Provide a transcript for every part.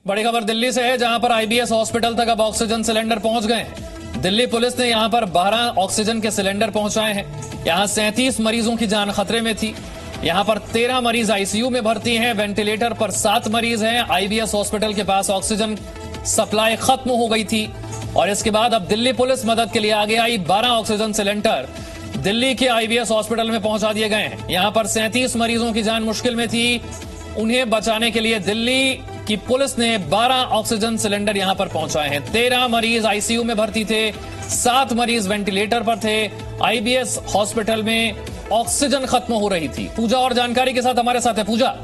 बड़ी खबर दिल्ली से है, जहां पर आईबीएस हॉस्पिटल तक अब ऑक्सीजन सिलेंडर पहुंच गए हैं। दिल्ली पुलिस ने यहां पर 12 ऑक्सीजन के सिलेंडर पहुंचाए हैं। यहां 37 मरीजों की जान खतरे में थी। यहां पर 13 मरीज आईसीयू में भर्ती हैं। वेंटिलेटर पर 7 मरीज हैं। आईबीएस हॉस्पिटल के पास ऑक्सीजन सप्लाई खत्म हो गई थी और इसके बाद अब दिल्ली पुलिस मदद के लिए आगे आई। 12 ऑक्सीजन सिलेंडर दिल्ली के आईबीएस हॉस्पिटल में पहुंचा दिए गए हैं। यहां पर 37 मरीजों की जान मुश्किल में थी। उन्हें बचाने के लिए दिल्ली की पुलिस ने 12 ऑक्सीजन सिलेंडर यहां पर पहुंचाए हैं। 13 मरीज आईसीयू में भर्ती थे, 7 मरीज वेंटिलेटर पर थे। आईबीएस हॉस्पिटल में ऑक्सीजन खत्म हो रही थी। पूजा और जानकारी के साथ हमारे साथ है पूजा।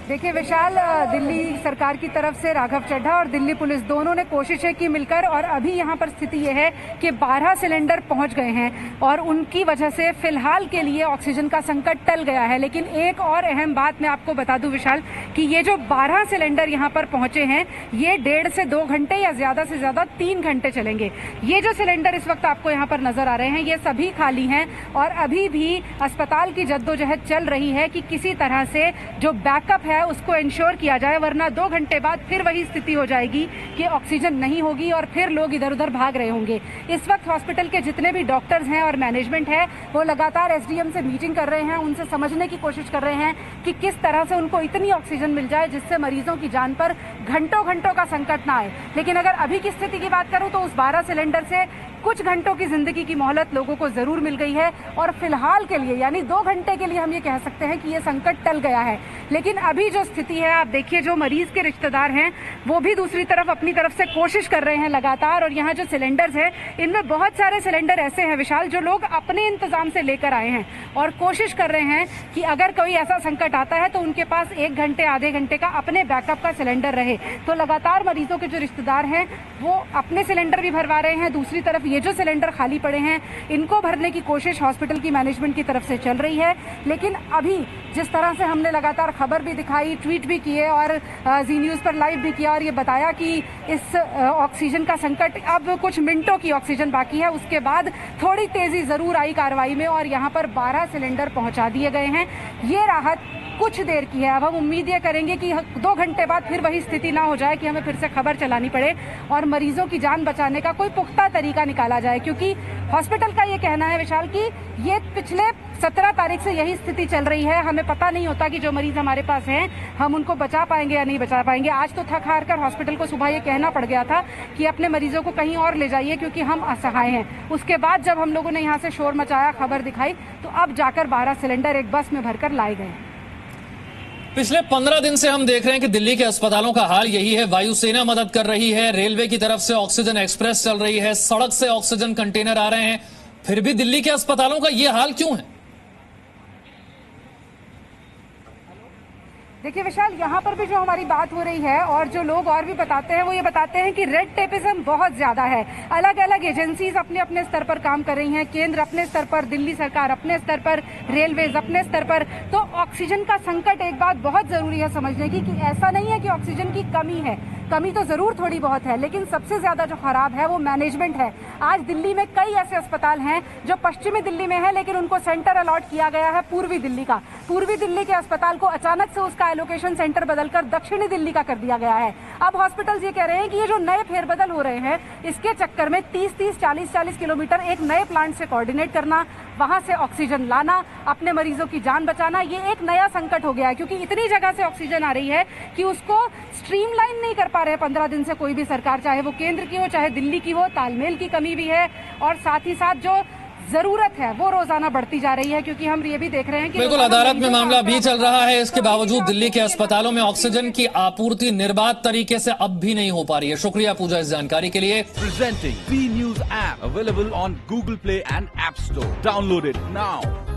देखिए विशाल, दिल्ली सरकार की तरफ से राघव चड्ढा और दिल्ली पुलिस दोनों ने कोशिशें की मिलकर, और अभी यहाँ पर स्थिति यह है कि 12 सिलेंडर पहुंच गए हैं और उनकी वजह से फिलहाल के लिए ऑक्सीजन का संकट टल गया है। लेकिन एक और अहम बात मैं आपको बता दूं विशाल, कि ये जो 12 सिलेंडर यहाँ पर पहुंचे हैं, ये 1.5 से 2 घंटे या ज्यादा से ज्यादा 3 घंटे चलेंगे। ये जो सिलेंडर इस वक्त आपको यहाँ पर नजर आ रहे हैं, ये सभी खाली हैं और अभी भी अस्पताल की जद्दोजहद चल रही है कि किसी तरह से जो बैकअप है उसको इंश्योर किया जाए, वरना 2 घंटे बाद फिर वही स्थिति हो जाएगी कि ऑक्सीजन नहीं होगी और फिर लोग इधर उधर भाग रहे होंगे। इस वक्त हॉस्पिटल के जितने भी डॉक्टर्स हैं और मैनेजमेंट है, वो लगातार एसडीएम से मीटिंग कर रहे हैं, उनसे समझने की कोशिश कर रहे हैं कि किस तरह से उनको इतनी ऑक्सीजन मिल जाए जिससे मरीजों की जान पर घंटों घंटों का संकट ना आए। लेकिन अगर अभी की स्थिति की बात करूं तो उस 12 सिलेंडर से कुछ घंटों की जिंदगी की मोहलत लोगों को जरूर मिल गई है और फिलहाल के लिए यानी 2 घंटे के लिए हम ये कह सकते हैं कि ये संकट टल गया है। लेकिन अभी जो स्थिति है, आप देखिए, जो मरीज के रिश्तेदार हैं वो भी दूसरी तरफ अपनी तरफ से कोशिश कर रहे हैं लगातार। और यहाँ जो सिलेंडर्स हैं, इनमें बहुत सारे सिलेंडर ऐसे हैं विशाल, जो लोग अपने इंतजाम से लेकर आए हैं और कोशिश कर रहे हैं कि अगर कोई ऐसा संकट आता है तो उनके पास 1 घंटे आधे घंटे का अपने बैकअप का सिलेंडर रहे। तो लगातार मरीजों के जो रिश्तेदार हैं वो अपने सिलेंडर भी भरवा रहे हैं। दूसरी तरफ ये जो सिलेंडर खाली पड़े हैं, इनको भरने की कोशिश हॉस्पिटल की मैनेजमेंट की तरफ से चल रही है। लेकिन अभी जिस तरह से हमने लगातार खबर भी दिखाई, ट्वीट भी किए और जी न्यूज़ पर लाइव भी किया और ये बताया कि इस ऑक्सीजन का संकट अब कुछ मिनटों की ऑक्सीजन बाकी है, उसके बाद थोड़ी तेजी जरूर आई कार्रवाई में और यहाँ पर 12 सिलेंडर पहुंचा दिए गए हैं। ये राहत कुछ देर की है। अब हम उम्मीद ये करेंगे कि 2 घंटे बाद फिर वही स्थिति ना हो जाए कि हमें फिर से खबर चलानी पड़े और मरीजों की जान बचाने का कोई पुख्ता तरीका निकाला जाए, क्योंकि हॉस्पिटल का ये कहना है विशाल कि ये पिछले 17 तारीख से यही स्थिति चल रही है। हमें पता नहीं होता कि जो मरीज हमारे पास हैं हम उनको बचा पाएंगे या नहीं बचा पाएंगे। आज तो थक हार कर हॉस्पिटल को सुबह ये कहना पड़ गया था कि अपने मरीजों को कहीं और ले जाइए क्योंकि हम असहाय हैं। उसके बाद जब हम लोगों ने यहाँ से शोर मचाया, खबर दिखाई, तो अब जाकर 12 सिलेंडर एक बस में भरकर लाए गए। पिछले 15 दिन से हम देख रहे हैं कि दिल्ली के अस्पतालों का हाल यही है। वायुसेना मदद कर रही है, रेलवे की तरफ से ऑक्सीजन एक्सप्रेस चल रही है, सड़क से ऑक्सीजन कंटेनर आ रहे हैं, फिर भी दिल्ली के अस्पतालों का ये हाल क्यों है? देखिए विशाल, यहाँ पर भी जो हमारी बात हो रही है और जो लोग और भी बताते हैं, वो ये बताते हैं कि रेड टेपिज्म बहुत ज्यादा है। अलग अलग एजेंसीज अपने अपने स्तर पर काम कर रही हैं, केंद्र अपने स्तर पर, दिल्ली सरकार अपने स्तर पर, रेलवेज अपने स्तर पर। तो ऑक्सीजन का संकट, एक बात बहुत जरूरी है समझने की कि ऐसा नहीं है कि ऑक्सीजन की कमी है, कमी तो जरूर थोड़ी बहुत है, लेकिन सबसे ज्यादा जो खराब है वो मैनेजमेंट है। आज दिल्ली में कई ऐसे अस्पताल हैं जो पश्चिमी दिल्ली में है, लेकिन उनको सेंटर अलॉट किया गया है पूर्वी दिल्ली का। पूर्वी दिल्ली के अस्पताल को अचानक से उसका एलोकेशन सेंटर बदलकर दक्षिणी दिल्ली का कर दिया गया है। अब हॉस्पिटल्स ये कह रहे हैं कि ये जो नए फेरबदल हो रहे हैं, इसके चक्कर में 30-30, 40-40 किलोमीटर एक नए प्लांट से कोऑर्डिनेट करना, वहां से ऑक्सीजन लाना, अपने मरीजों की जान बचाना, ये एक नया संकट हो गया है। क्योंकि इतनी जगह से ऑक्सीजन आ रही है कि उसको स्ट्रीमलाइन नहीं कर पा रहे 15 दिन से कोई भी सरकार, चाहे वो केंद्र की हो चाहे दिल्ली की हो। तालमेल की कमी भी है और साथ ही साथ जो जरूरत है वो रोजाना बढ़ती जा रही है, क्योंकि हम ये भी देख रहे हैं कि बिल्कुल अदालत में मामला भी चल रहा है। इसके बावजूद दिल्ली के अस्पतालों में ऑक्सीजन की आपूर्ति निर्बाध तरीके से अब भी नहीं हो पा रही है। शुक्रिया पूजा इस जानकारी के लिए। Presenting B News app available on Google Play and App Store. Download it now.